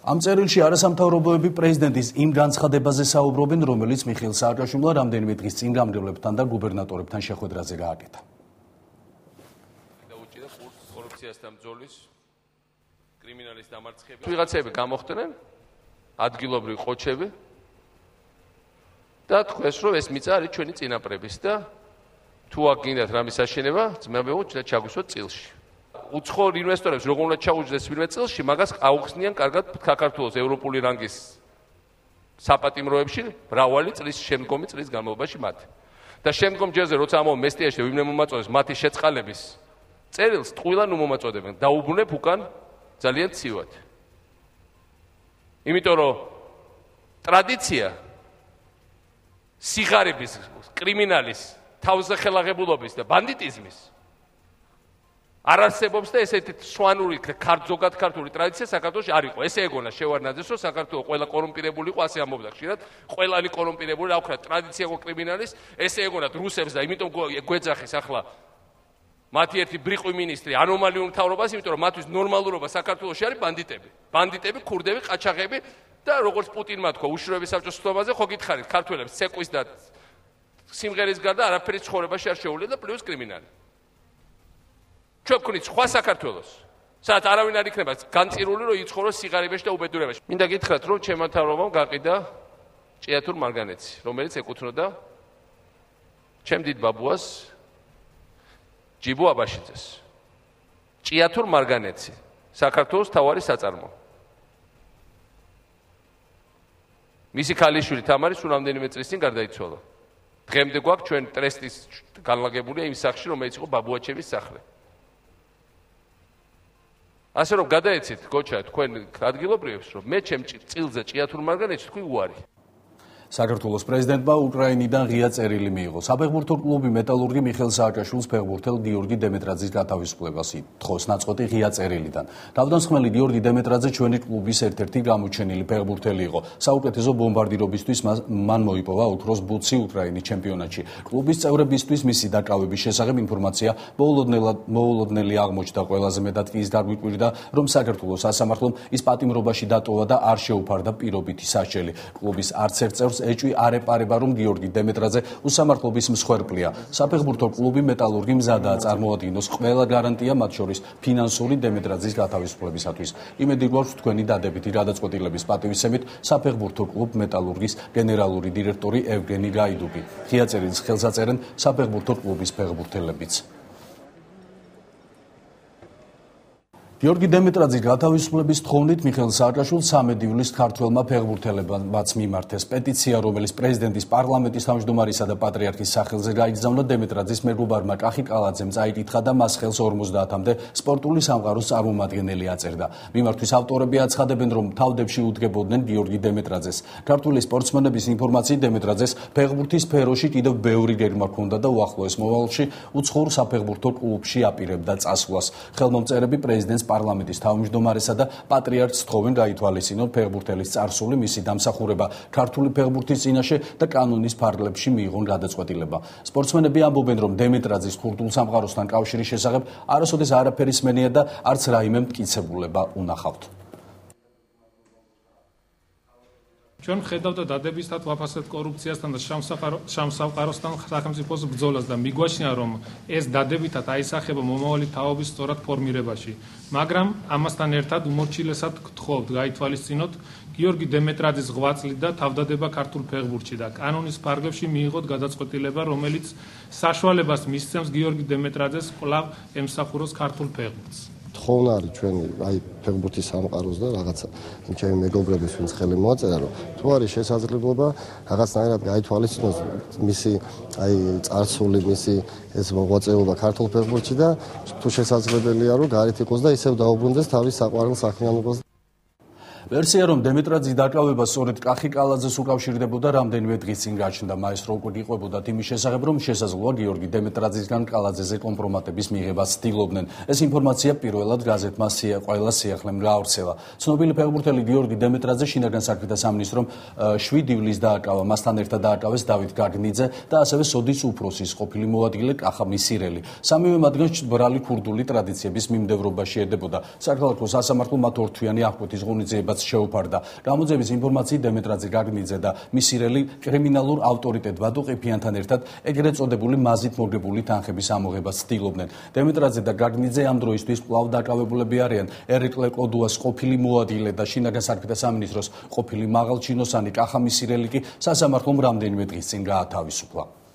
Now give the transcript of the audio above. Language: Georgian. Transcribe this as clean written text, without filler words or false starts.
ამ წერილში არასამთავრობოები პრეზიდენტის იმ განცხადებაზე საუბრობენ, რომელიც მიხეილ სააკაშვილმა რამდენიმე დღის წინ გამგებლებთან და გუბერნატორებთან შეხვედრაზე გააკეთა. დაუჭირა კორუფციასთან ბრძოლის კრიმინალის დამარცხება. ვიღაცები გამოხდნენ ადგილობრივი ყოჩები და თქვეს, რომ ეს მიწა არის ჩვენი წინაპრების და თუ აქ გინდათ რამის აშენება, ძმებო, ჩაგვისვათ წილში. უცხოურ ინვესტორებს როგორ უნდა ჩაუჯდეს ვინმე წილში, მაგას აუხსნიან კარგად საქართველოს ევროპული რანგის საპატიმროებში მრავალი წლის შემდგომი წლის განმავლობაში მათ. და შემდგომ ჯერზე როცა ამავე მესტიაში ვინმე მომაწოდებს მათი შეწყალების წერილს ტყუილად უმომაწოდებენ. დაუბრუნებ უკან ძალიან ცივად. იმიტომ რომ ტრადიცია სიღარიბის, კრიმინალის, თავზე ხელაღებულობის და ბანდიტიზმის არ არსებობს და ესეთი სვანური ზოგად ქართული ტრადიცია საქართველოში არ იყო. ესე ეგონა შევარნაძეს, რომ საქართველო ყველა კორუმპირებული იყო, ასე ამბობდა ხშირად, ყველანი კორუმპირებული, რა ვქრათ, ტრადიცია იყო კრიმინალის, ესე ეგონათ რუსებს და იმიტომ გვეძახის ახლა მათი ერთი ბრიყვი მინისტრი ანომალიურ მთავრობას, იმიტომ რომ მათთვის ნორმალურობა საქართველოში არის ბანდიტები. ბანდიტები, ქურდები, ყაჩაღები და როგორც პუტინმა თქვა უშუალოების საბჭოს სხდომაზე, ხო გითხარით, ქართველებს ცეკვის და სიმღერის გარდა არაფერი ცხოვრებაში არ შეუძლია და პლუს კრიმინალი. ჩვენ ვქნით სხვა საქართველოს, სადაც არავინ არ იქნება განწირული, რომ იცხოვროს სიღარიბეში და უბედურებაში. მინდა გითხრათ, რომ ჩემმა მთავრობამ გაყიდა ჭიათურ მარგანეცი, რომელიც ეკუთვნოდა ჩემ დიდ ბაბუას ჯიბო აბაშიძეს. ჭიათურ მარგანეცი, საქართველოს მთავარი საწარმო. მისი ქალიშვილი თამარი სულ რამდენიმე წლის წინ გარდაიცვალა. დღემდე გვაქვს ჩვენ ტრესტის განლაგებულია იმ სახლში, რომელიც იყო ბაბუაჩევის სახლი. ასე რომ გადაეცით გოჩა თქვენ ადგილობრივებს, რომ მე ჩემ წილზე ჭიათურ მარგანეცს თქვი უარი. საქართველოს პრეზიდენტმა უკრაინიდან ღია წერილი მიიღო. საფეხბურთო კლუბი მეტალურგი მიხეილ სააკაშვილს ფეხბურთელ გიორგი დემეტრაძის გათავისუფლებას ითხოვს ნაწყვეტი ღია წერილიდან. თავდამსხმელი გიორგი დემეტრაძე ჩვენი კლუბის ერთ-ერთი გამოჩენილი ფეხბურთელი იყო. საუკეთესო ბომბარდირობისთვის მან მოიპოვა ოქროს ბუცი უკრაინის ჩემპიონატში. კლუბის წევრებისთვის მისი დაკავების შესახებ ინფორმაცია მოულოდნელი აღმოჩნდა. ყველაზე მეტად ის დაგვიკვირდა, რომ საქართველოს სასამართლომ ის პატიმრობაში დატოვა და არ შეუფარდა პირობითი სასჯელი. კლუბის არც ერთ წევრს ეჭვი არ ეპარება, რომ გიორგი დემეტრაძე უსამართლობის მსხვერპლია. საფეხბურთო კლუბი მეტალურგი მზადაა წარმოადგინოს ყველა გარანტია, მათ შორის ფინანსური დემეტრაძის გათავისუფლებისათვის. იმედი გვაქვს თქვენი დადებითი გადაწყვეტილების პატივისცემით საფეხბურთო კლუბ მეტალურგის გენერალური დირექტორი ევგენი გაიდუკი. ღია წერილს ხელს აწერენ საფეხბურთო კლუბის ფეხბურთელებიც. გიორგი დემეტრაძის გათავისუფლების თხოვნით მიხეილ სააკაშვილს 3 ივლისს ქართველმა ფეხბურთელებმაც მიმართეს პეტიცია, რომელიც პრეზიდენტის, პარლამენტის თავმჯდომარისა და პატრიარქის სახელზე გაიგზავნა. დემეტრაძის მეგობარმა კახი კალაძემ წაიკითხა და მას ხელს 50-მდე სპორტული სამყაროს წარმომადგენელი აწერდა. მიმართვის ავტორები აცხადებენ, რომ თავდებში უდგებოდნენ გიორგი დემეტრაძეს. ქართული სპორტსმენების ინფორმაციით დემეტრაძეს ფეხბურთის სფეროში კიდევ ბევრი გეგმა ჰქონდა და უახლოეს მოვალში უცხოურ საფეხბურთო კლუბში აპირებდა წასვლას. ხელმომწერები პრეზიდენტს პარლამენტის თავმჯდომარესა და პატრიარქს თხოვენ გაითვალისწინონ ფეხბურთელის წარსული, მისი დამსახურება ქართული ფეხბურთის წინაშე და კანონის ფარგლებში მიიღონ გადაწყვეტილება. სპორტსმენები ამბობენ, რომ დემეტრაძის ქურთულ სამყაროსთან კავშირის შესახებ არასოდეს არაფერი სმენია და არც რაიმე მტკიცებულება უნახავთ. ჩვენ ხედავთ დადებისთან ვაფასებთ კორუფციასთან და შავსამყაროსთან სახელმწიფოს ბრძოლას და მიგვაჩნია, რომ ეს დადებითად აისახება მომავალი თაობის სწორად ფორმირებაში. მაგრამ ამასთან ერთად უმორჩილესად გთხოვთ გაითვალისწინოთ გიორგი დემეტრაძის ღვაწლი და თავდადება ქართულ ფეხბურთში და კანონის ფარგლებში მიიღოთ გადაწყვეტილება, რომელიც საშუალებას მისცემს გიორგი დემეტრაძეს კვლავ ემსახუროს ქართულ ფეხბურთს. თხოვნა არის ჩვენი ფეხბურთის სამყაროს და რაღაცა ჩემი მეგობრების ვინც ხელი მოაწერა, რომ თუ არის შესაძლებლობა რაღაცნაირად გაითვალისწინოს მისი წარსული, მისი ეს მოღვაწეობა ქართულ ფეხბურთში და თუ შესაძლებელია რომ გარეთ იყოს და ისევ დაუბრუნდეს თავის საყვარელ საქმიანობას. ვერსია, რომ დემეტრაძის დაკავება სწორედ კახი კალაძეს უკავშირდებოდა, რამდენიმე დღის წინ გაჩნდა. მაესტრო უკვე გიყვებოდა იმის შესახებ, რომ შესაძლოა გიორგი დემეტრაძისგან კალაძეზე კომპრომატების მიღებას ცდილობდნენ. ეს ინფორმაცია პირველად გაზეთმა ყველა სიახლემ გაავრცელა. ცნობილი ფეხბურთელი გიორგი დემეტრაძე შინაგან საქმეთა სამინისტრომ 7 ივლისს დააკავა. მასთან ერთად დააკავეს დავით გაგნიძე და ასევე სოდის უფროსის ყოფილი მოადგილე კახა მისირელი. სამივე მათგან ბრალი ქურდული ტრადიციების მიმდევრობაში ედებოდა. საქალაქო სასამართლო მათ ორთვიანი აღკვეთის ღონისძიებას ამოღებაც შეუფარდა. გამოძიების ინფორმაციით დემეტრაძე გაგნიძე და მისი რელი კრიმინალურ ავტორიტეტ ვადო ყიფიანთან ერთად ეგრეთ წოდებული მაზით მორგებული თანხების ამოღებას ცდილობდნენ. დემეტრაძე და გაგნიძე ამ დროისთვის კვლავ დაკავებულები არიან ერიკლე კლოდუას ყოფილი მოადგილე და შინაგან საქმეთა სამინისტროს ყოფილი მაღალჩინოსანი კახა მისირელი კი სასამართლომ რამდენიმე დღის წინ გაათავისუფლა.